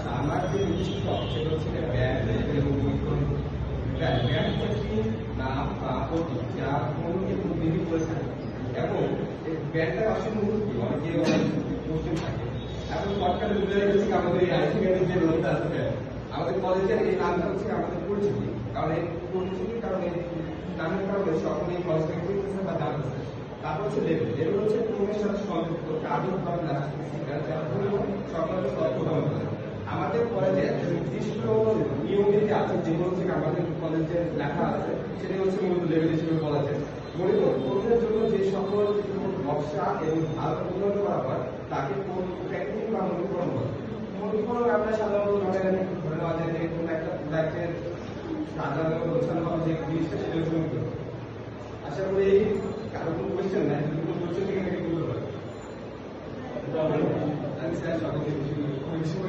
আচ্ছা, আমার যে নির্দিষ্ট টপ সেটা হচ্ছে ব্যান্ড এবং ব্যান্ড হচ্ছে নাম বা প্রতীক যা কোনো কিন্তু বিধি করে থাকে এবং ব্যান্ডটা আসলে মূল কি অনেকে অনেক কোশ্চেন থাকে। এখন সরকারের বুঝে গেছে আমাদের এই আইসিএমের যে লোকটা আছে আমাদের কলেজের এই নামটা হচ্ছে আমাদের পরিচিতি, কারণ এই পরিচিতির কারণে নামের কারণে সকলে এই কলেজ থেকে বুঝতেছে বা জানতেছে। তারপর হচ্ছে লেভেল, লেভেল হচ্ছে প্রোগ্রামের সাথে সংযুক্ত কাজও করেন যারা সকলের তথ্য প্রদান করে। আমাদের কলেজে একটা নির্দিষ্ট নিয়মের যে আছে যেগুলো হচ্ছে আমাদের কলেজে লেখা আছে সেটা হচ্ছে মূলত লেভেল হিসেবে বলা যায়। মনে করুন কোর্সের জন্য যে সকল নকশা এবং ভালো উন্নত করা হয় তাকে প্র্যাকটিস বা মনোকরণ বলে। মনোকরণ আমরা সাধারণত ধরে নেওয়া যায় যে কোনো একটা প্রোডাক্টের সাজানো গোছানো যে জিনিসটা সেটা হচ্ছে। আশা করি কারো কোনো কোয়েশ্চেন নাই, যদি কোনো কোয়েশ্চেন থেকে বলতে পারে।